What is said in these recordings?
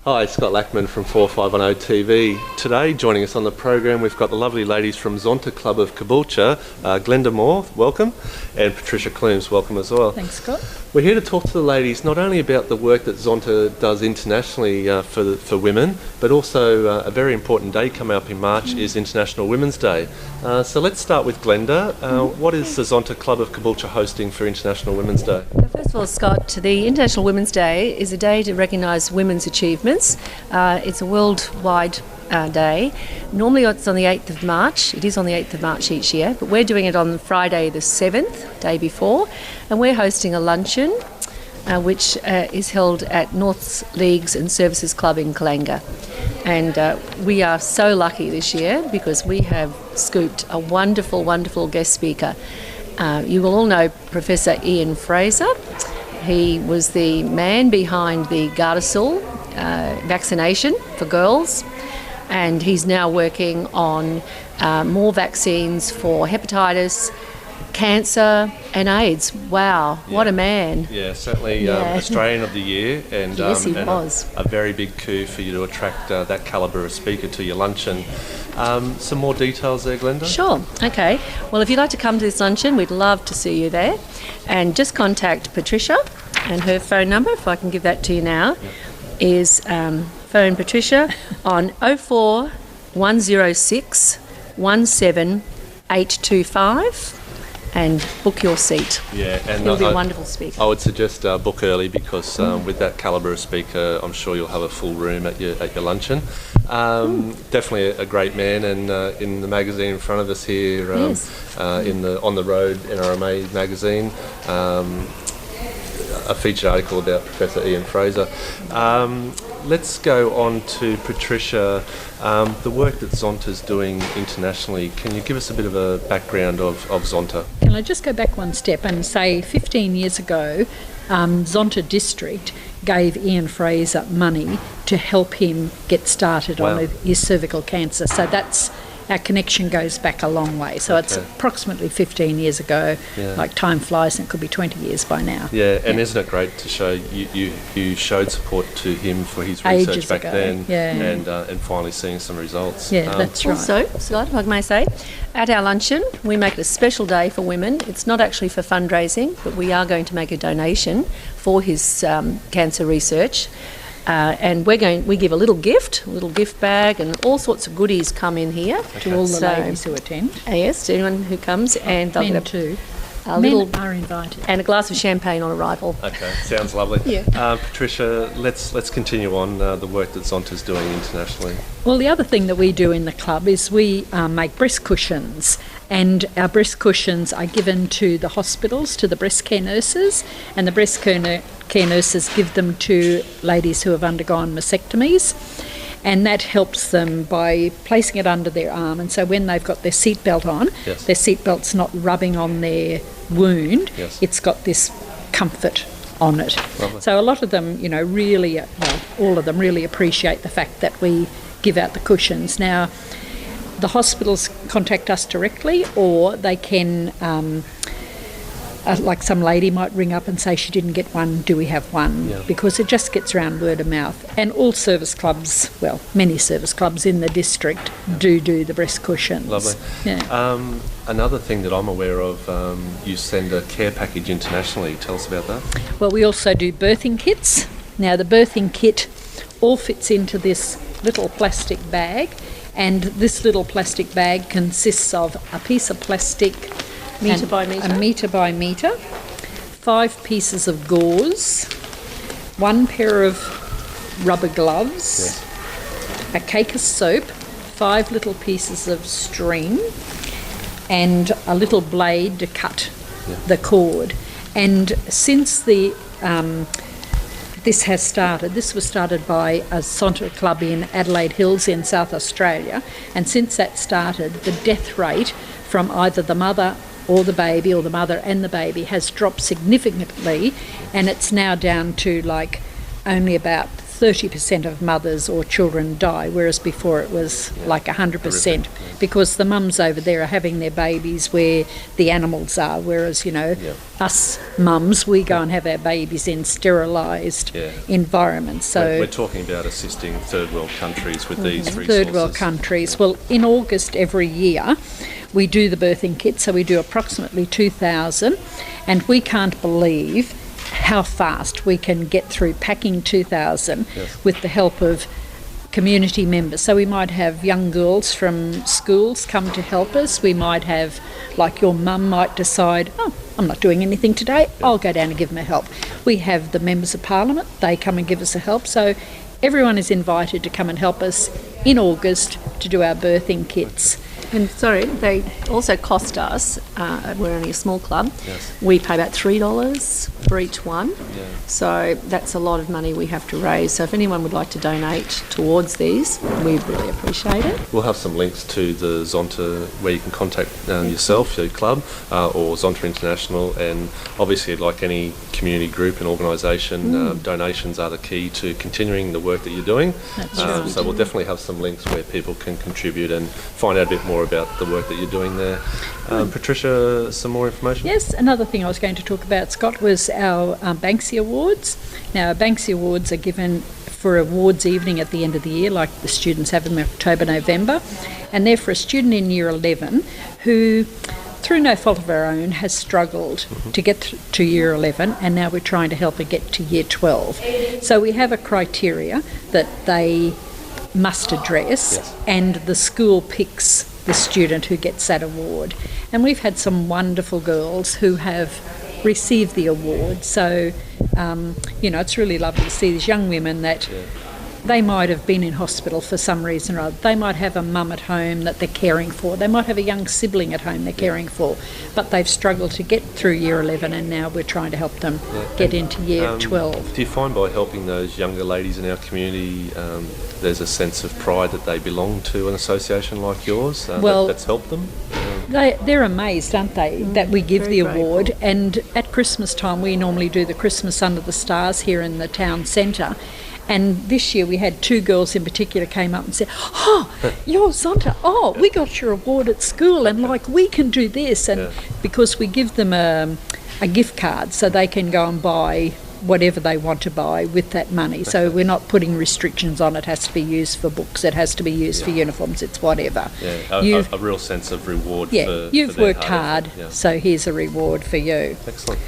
Hi, Scott Lackman from 4510 TV. Today, joining us on the program, we've got the lovely ladies from Zonta Club of Caboolture, Glenda Moore, welcome, and Patricia Clumes, welcome as well. Thanks, Scott. We're here to talk to the ladies not only about the work that Zonta does internationally for women, but also a very important day coming up in March is International Women's Day. So let's start with Glenda. What is the Zonta Club of Caboolture hosting for International Women's Day? First of all, Scott, the International Women's Day is a day to recognise women's achievements. It's a worldwide day. Normally it's on the 8th of March. It is on the 8th of March each year, but we're doing it on Friday the 7th, day before, and we're hosting a luncheon which is held at North's Leagues and Services Club in Kalanga. And we are so lucky this year because we have scooped a wonderful, wonderful guest speaker. You will all know Professor Ian Fraser. He was the man behind the Gardasil vaccination for girls, and he's now working on more vaccines for hepatitis, cancer and AIDS. Wow, what a man. Yeah, certainly Australian of the Year, and, yes, he and was. A very big coup for you to attract that calibre of speaker to your luncheon. Some more details there, Glenda? Sure, okay. Well, if you'd like to come to this luncheon, we'd love to see you there. And just contact Patricia, and her phone number, if I can give that to you now, is phone Patricia on 04 106 17825 and book your seat. Yeah, and he'll be a wonderful speaker. I would suggest book early because with that calibre of speaker, I'm sure you'll have a full room at your luncheon. Definitely a great man, and in the magazine in front of us here, Yes. in the On the Road NRMA magazine, a featured article about Professor Ian Fraser. Let's go on to Patricia. The work that Zonta's doing internationally, can you give us a bit of a background of Zonta? Can I just go back one step and say 15 years ago, Zonta District gave Ian Fraser money to help him get started on his cervical cancer. So that's our connection goes back a long way. So it's approximately 15 years ago. Yeah. Like time flies, and it could be 20 years by now. Yeah, and isn't it great to show you showed support to him for his research Ages back ago. then, Yeah. and finally seeing some results. Yeah, that's right. Also, Scott, if I may say, at our luncheon, we make it a special day for women. It's not actually for fundraising, but we are going to make a donation for his cancer research. And we give a little gift bag, and all sorts of goodies come in here. To all the ladies who attend. Yes, to anyone who comes, and they'll Men get too. a Men little are invited. and a glass of champagne on arrival. Okay, sounds lovely. Yeah. Patricia, let's continue on the work that Zonta's doing internationally. Well, the other thing that we do in the club is we make breast cushions, and our breast cushions are given to the hospitals, to the breast care nurses, and the breast care nurses give them to ladies who have undergone mastectomies, and that helps them by placing it under their arm, and so when they've got their seatbelt on, their seatbelt's not rubbing on their wound, it's got this comfort on it. Lovely. So a lot of them, really, all of them really appreciate the fact that we give out the cushions. Now, the hospitals contact us directly, or they can, like some lady might ring up and say she didn't get one, do we have one? Yeah. Because it just gets around word of mouth. And all service clubs, many service clubs in the district do the breast cushions. Lovely. Yeah. Another thing that I'm aware of, you send a care package internationally. Tell us about that. Well, we also do birthing kits. Now, the birthing kit all fits into this little plastic bag, and this little plastic bag consists of a piece of plastic, Metre by metre. a metre by metre, 5 pieces of gauze, 1 pair of rubber gloves, a cake of soap, 5 little pieces of string, and a little blade to cut the cord. And since this was started by a Zonta club in Adelaide Hills in South Australia, and since that started, the death rate from either the mother or the baby, or the mother and the baby, has dropped significantly, and it's now down to only about 30% of mothers or children die, whereas before it was like 100%, because the mums over there are having their babies where the animals are, whereas, us mums, we go and have our babies in sterilised environments. So we're talking about assisting third world countries with these resources. Third world countries. Well, in August every year, we do the birthing kit, so we do approximately 2,000, and we can't believe how fast we can get through packing 2,000 with the help of community members. So we might have young girls from schools come to help us. We might have, like your mum might decide, I'm not doing anything today, I'll go down and give them a help. We have the members of parliament, they come and give us a help. So everyone is invited to come and help us in August to do our birthing kits. And sorry, they also cost us, we're only a small club, Yes. we pay about $3 for each one. Yeah. So that's a lot of money we have to raise. So if anyone would like to donate towards these, we'd really appreciate it. We'll have some links to the Zonta where you can contact yourself, your club, or Zonta International, and obviously like any community group and organisation, donations are the key to continuing the work that you're doing. That's right. So we'll definitely have some links where people can contribute and find out a bit more about the work that you're doing there. Patricia, some more information? Yes, another thing I was going to talk about, Scott, was our Banksy Awards. Now, our Banksy Awards are given for awards evening at the end of the year, like the students have them in October, November, and they're for a student in Year 11 who, through no fault of her own, has struggled to get to Year 11, and now we're trying to help her get to Year 12. So we have a criteria that they must address, and the school picks the student who gets that award. And we've had some wonderful girls who have received the award. So, it's really lovely to see these young women that they might have been in hospital for some reason or other. They might have a mum at home that they're caring for. They might have a young sibling at home they're caring for. But they've struggled to get through Year 11, and now we're trying to help them get into Year 12. Do you find by helping those younger ladies in our community, there's a sense of pride that they belong to an association like yours that's helped them? They're amazed, aren't they, that we give the award. Grateful. And at Christmas time, we normally do the Christmas Under the Stars here in the town centre. And this year we had two girls in particular came up and said, you're Zonta, we got your award at school, and we can do this. And because we give them a gift card so they can go and buy whatever they want to buy with that money. So we're not putting restrictions on it has to be used for books, it has to be used for uniforms, it's whatever. A real sense of reward you've for their worked hard, so here's a reward for you. Excellent.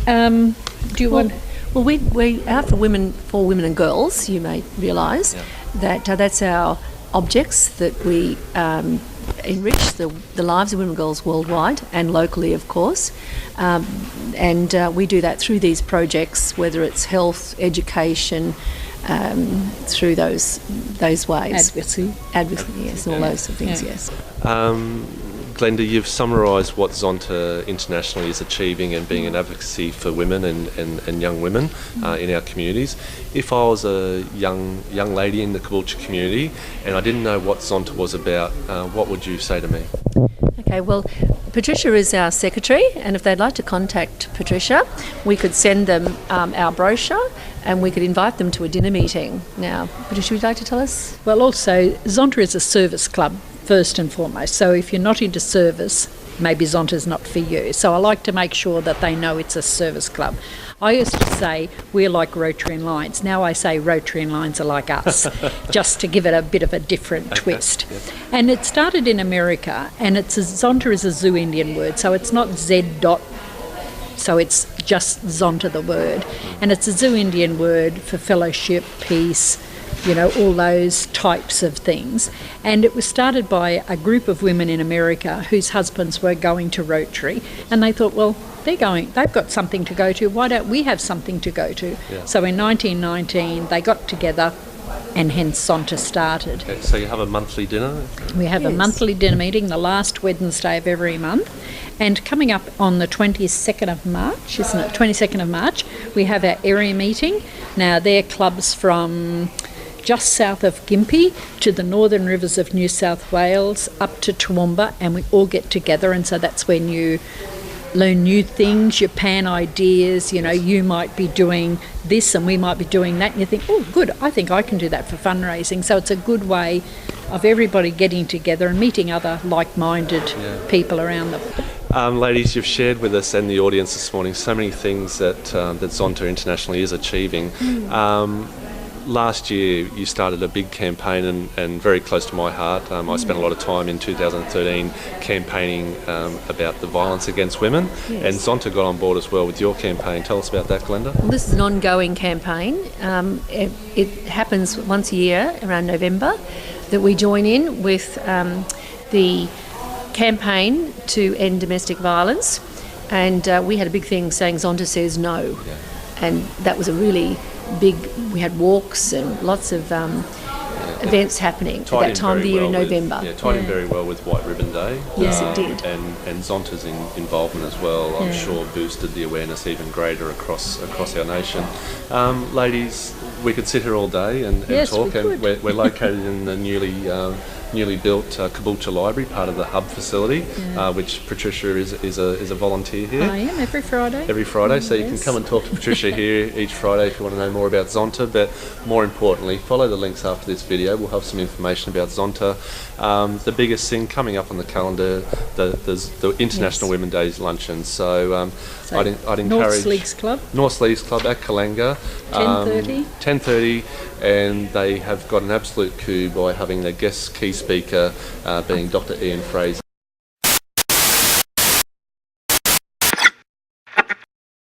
Do you want... Well, we are for women and girls, you may realise, that that's our objects, that we enrich the lives of women and girls worldwide and locally, of course. And we do that through these projects, whether it's health, education, through those ways. Advocacy, yes, all those things, yes. Glenda, you've summarised what Zonta internationally is achieving and being an advocacy for women and young women in our communities. If I was a young lady in the Caboolture community and I didn't know what Zonta was about, what would you say to me? Okay, well, Patricia is our secretary, and if they'd like to contact Patricia, we could send them our brochure and we could invite them to a dinner meeting. Now, Patricia, would you like to tell us? Well, also, Zonta is a service club, first and foremost. So if you're not into service, maybe Zonta's not for you. So I like to make sure that they know it's a service club. I used to say we're like Rotary and Lions. Now I say Rotary and Lions are like us, just to give it a bit of a different twist. And it started in America, and Zonta is a Zoo Indian word, so it's not Z dot, so it's just Zonta the word. And it's a Zoo Indian word for fellowship, peace, all those types of things. And it was started by a group of women in America whose husbands were going to Rotary, and they thought, well, they've got something to go to, why don't we have something to go to? So in 1919 they got together, and hence Zonta started. Okay, so you have a monthly dinner? We have a monthly dinner meeting the last Wednesday of every month, and coming up on the 22nd of March, isn't it? 22nd of March, we have our area meeting. Now they're clubs from just south of Gympie to the northern rivers of New South Wales up to Toowoomba, and we all get together, and so that's when you learn new things, you pan ideas, you know, you might be doing this and we might be doing that, and you think, oh, good, I think I can do that for fundraising. So it's a good way of everybody getting together and meeting other like-minded people around them. Ladies, you've shared with us and the audience this morning so many things that Zonta internationally is achieving. Last year you started a big campaign and very close to my heart. I spent a lot of time in 2013 campaigning about the violence against women, and Zonta got on board as well with your campaign. Tell us about that, Glenda. Well, this is an ongoing campaign. It happens once a year around November that we join in with the campaign to end domestic violence, and we had a big thing saying Zonta says no, and that was a really big. We had walks and lots of events happening at that time of the year in November. Tied in very well with White Ribbon Day. Yes, it did. And Zonta's involvement as well, I'm sure, boosted the awareness even greater across our nation. Ladies, we could sit here all day and talk, and we're located in the newly built Caboolture Library, part of the hub facility, which Patricia is a volunteer here. I am every Friday. Every Friday, so you can come and talk to Patricia here each Friday if you want to know more about Zonta. But more importantly, follow the links after this video. We'll have some information about Zonta. The biggest thing coming up on the calendar, the International Women's Day luncheon. So I'd encourage North Sleeves Club at Kalanga, 10:30, and they have got an absolute coup by having their guest key speaker being Dr. Ian Fraser.